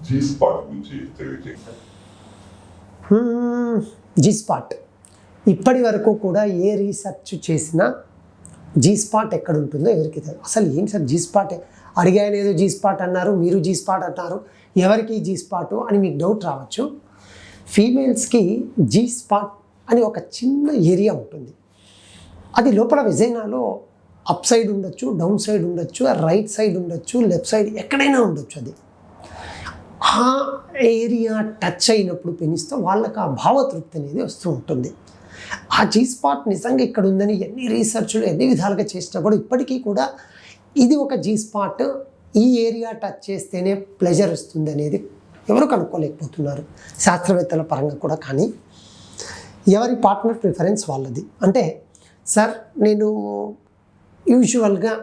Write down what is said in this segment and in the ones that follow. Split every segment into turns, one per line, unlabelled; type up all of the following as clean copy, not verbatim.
G spot గురించి తెలియజేయండి.
G spot ఇప్పటి వరకు కూడా ఏ రీసెర్చ్ చేసినా జీ స్పాట్ ఎక్కడ ఉంటుందో ఎవరికి తెలియదు. అసలు ఏం సార్ జీ స్పాట్ అడిగాను, ఏదో జీ స్పాట్ అన్నారు, మీరు జీ స్పాట్ అంటారు, ఎవరికి జీ స్పాట్ అని మీకు డౌట్ రావచ్చు. ఫీమేల్స్కి జీ స్పాట్ అని ఒక చిన్న ఏరియా ఉంటుంది. అది లోపల వెజైనాలో అప్ సైడ్ ఉండొచ్చు, డౌన్ సైడ్ ఉండొచ్చు, రైట్ సైడ్ ఉండొచ్చు, లెఫ్ట్ సైడ్ ఎక్కడైనా ఉండొచ్చు. అది ఆ ఏరియా టచ్ అయినప్పుడు పెనిస్తే వాళ్ళకి ఆ భావతృప్తి అనేది వస్తూ ఉంటుంది. ఆ జీ స్పాట్ నిజంగా ఇక్కడ ఉందని ఎన్ని రీసెర్చ్లు ఎన్ని విధాలుగా చేసినా కూడా ఇప్పటికీ కూడా ఇది ఒక జీ స్పాట్, ఈ ఏరియా టచ్ చేస్తేనే ప్లెజర్ వస్తుంది అనేది ఎవరు కనుక్కోలేకపోతున్నారు శాస్త్రవేత్తల పరంగా కూడా. కానీ ఎవరి పార్ట్నర్ ప్రిఫరెన్స్ వాళ్ళది. అంటే సార్ నేను యూజువల్గా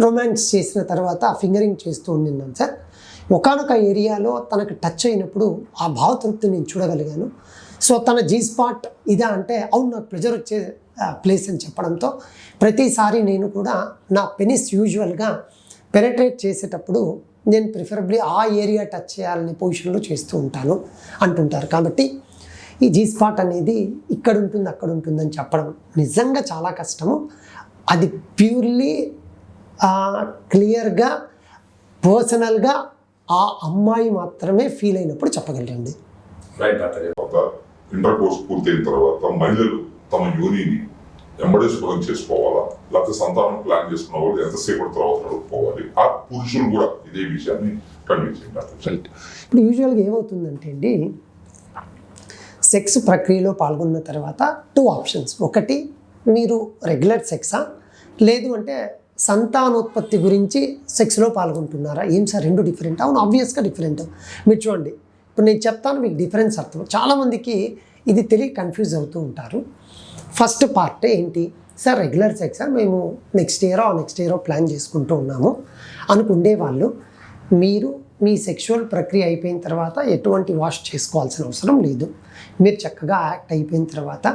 రొమాన్స్ చేసిన తర్వాత ఫింగరింగ్ చేస్తూ ఉండినాను సార్, ఒకానొక ఏరియాలో తనకు టచ్ అయినప్పుడు ఆ భావతృప్తిని నేను చూడగలిగాను. సో తన జీ స్పాట్ ఇదా అంటే అవును నాకు ప్లెజర్ వచ్చే ప్లేస్ అని చెప్పడంతో ప్రతిసారి నేను కూడా నా పెనిస్ యూజువల్గా పెనట్రేట్ చేసేటప్పుడు నేను ప్రిఫరబ్లీ ఆ ఏరియా టచ్ చేయాలనే పొజిషన్లో చేస్తూ ఉంటాను అంటుంటారు. కాబట్టి ఈ జీ స్పాట్ అనేది ఇక్కడ ఉంటుంది అక్కడ ఉంటుందని చెప్పడం నిజంగా చాలా కష్టము. అది ప్యూర్లీ క్లియర్గా పర్సనల్గా ఆ అమ్మాయి మాత్రమే ఫీల్ అయినప్పుడు చెప్పగలరండి.
ఇంటర్ కోర్స్ పూర్తయిన తర్వాత మహిళలు తమ యోనిని ఎంబడేశ్వరం చేసుకోవాలా, లేకపోతే సంతానం ప్లాన్ చేసుకున్న వాళ్ళు ఎంతసేపు తర్వాత నడుపుకోవాలి, ఆ పురుషులు కూడా ఇదే విషయాన్ని ఖండించారు.
ఇప్పుడు యూజువల్గా ఏమవుతుందంటే అండి, సెక్స్ ప్రక్రియలో పాల్గొన్న తర్వాత 2 ఆప్షన్స్. ఒకటి మీరు రెగ్యులర్ సెక్సా, లేదు అంటే సంతానోత్పత్తి గురించి సెక్స్లో పాల్గొంటున్నారా. ఏం సార్ రెండు డిఫరెంట్? అవును, ఆబ్వియస్గా డిఫరెంట్. మీరు చూడండి, ఇప్పుడు నేను చెప్తాను మీకు డిఫరెన్స్ అర్థం. చాలామందికి ఇది తెలియ కన్ఫ్యూజ్ అవుతూ ఉంటారు. ఫస్ట్ పార్ట్ ఏంటి సార్, రెగ్యులర్ సెక్సా, మేము నెక్స్ట్ ఇయరో ప్లాన్ చేసుకుంటూ ఉన్నాము అనుకుండే వాళ్ళు, మీరు మీ సెక్షువల్ ప్రక్రియ అయిపోయిన తర్వాత ఎటువంటి వాష్ చేసుకోవాల్సిన అవసరం లేదు. మీరు చక్కగా యాక్ట్ అయిపోయిన తర్వాత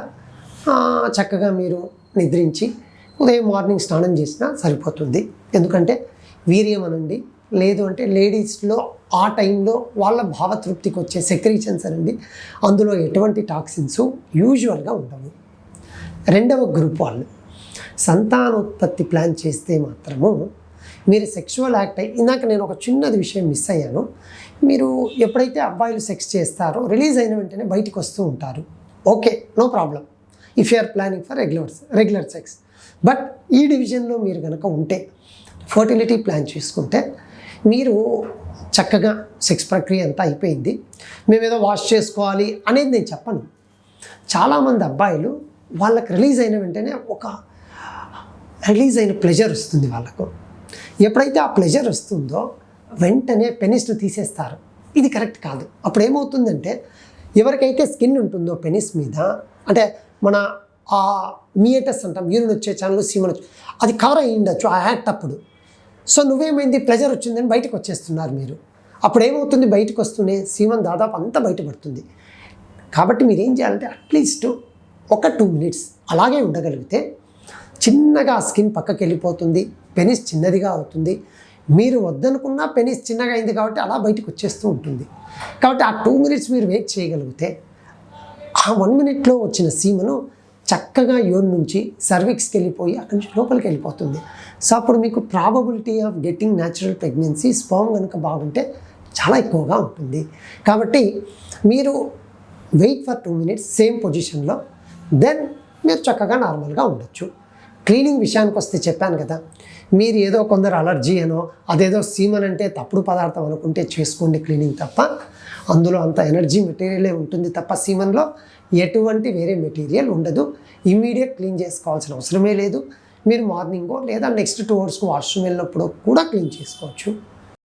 చక్కగా మీరు నిద్రించి ఉదయం మార్నింగ్ స్నానం చేసినా సరిపోతుంది. ఎందుకంటే వీర్యం అనండి, లేదు అంటే లేడీస్లో ఆ టైంలో వాళ్ళ భావతృప్తికి వచ్చే సెక్రీషన్స్ అనండి, అందులో ఎటువంటి టాక్సిన్స్ యూజువల్గా ఉండవు. రెండవ గ్రూప్ వాళ్ళు సంతానోత్పత్తి ప్లాన్ చేస్తే మాత్రము మీరు సెక్షువల్ యాక్ట్ అయ్యి, ఇందాక నేను ఒక చిన్నది విషయం మిస్ అయ్యాను. మీరు ఎప్పుడైతే అబ్బాయిలు సెక్స్ చేస్తారో రిలీజ్ అయిన వెంటనే బయటికి వస్తూ ఉంటారు. Okay, no problem if you are planning for regular sex. But ఈ డివిజన్లో మీరు కనుక ఉంటే, ఫర్టిలిటీ ప్లాన్ చేసుకుంటే, మీరు చక్కగా సెక్స్ ప్రక్రియ అంతా అయిపోయింది, మేమేదో వాష్ చేసుకోవాలి అనేది నేను చెప్పను. చాలామంది అబ్బాయిలు వాళ్ళకి రిలీజ్ అయిన వెంటనే రిలీజ్ అయిన ప్లెజర్ వస్తుంది వాళ్ళకు. ఎప్పుడైతే ఆ ప్లెజర్ వస్తుందో వెంటనే పెనిస్ను తీసేస్తారు. ఇది కరెక్ట్ కాదు. అప్పుడు ఏమవుతుందంటే, ఎవరికైతే స్కిన్ ఉంటుందో పెనిస్ మీద, అంటే మన ఆ మియేటస్ అంటాం, యూరిన్ వచ్చే ఛానల్, సీమన్ అది కవర్ అయ్యి ఉండొచ్చు ఆ యాక్ట్ అప్పుడు. సో నువ్వేమైంది, ప్లెజర్ వచ్చిందని బయటకు వచ్చేస్తున్నారు మీరు. అప్పుడు ఏమవుతుంది, బయటకు వస్తూనే సీమన్ దాదాపు అంతా బయటపడుతుంది. కాబట్టి మీరు ఏం చేయాలంటే అట్లీస్ట్ ఒక 2 minutes అలాగే ఉండగలిగితే చిన్నగా స్కిన్ పక్కకి వెళ్ళిపోతుంది, పెనిస్ చిన్నదిగా అవుతుంది. మీరు వద్దనుకున్నా పెనిస్ చిన్నగా అయింది కాబట్టి అలా బయటకు వచ్చేస్తూ ఉంటుంది. కాబట్టి ఆ 2 minutes మీరు వెయిట్ చేయగలిగితే ఆ 1 minute వచ్చిన సీమను చక్కగా యోన్ నుంచి సర్విక్స్కి వెళ్ళిపోయి అక్కడి నుంచి లోపలికి వెళ్ళిపోతుంది. సో అప్పుడు మీకు probability of getting natural pregnancy, sperm కనుక బాగుంటే చాలా ఎక్కువగా ఉంటుంది. కాబట్టి మీరు వెయిట్ ఫర్ 2 minutes సేమ్ పొజిషన్లో, దెన్ మీరు చక్కగా నార్మల్గా ఉండొచ్చు. క్లీనింగ్ విషయానికి వస్తే చెప్పాను కదా, మీరు ఏదో కొందరు అలర్జీ అనో అదేదో సీమన్ అంటే తప్పుడు పదార్థం అనుకుంటే చేసుకోండి క్లీనింగ్ తప్ప. అందులో అంత ఎనర్జీ మెటీరియలే ఉంటుంది తప్ప సీమన్లో ఎటువంటి వేరే మెటీరియల్ ఉండదు. ఇమ్మీడియట్ క్లీన్ చేసుకోవాల్సిన అవసరమే లేదు. మీరు మార్నింగో లేదా నెక్స్ట్ 2 hours వాష్రూమ్ వెళ్ళినప్పుడు కూడా క్లీన్ చేసుకోవచ్చు.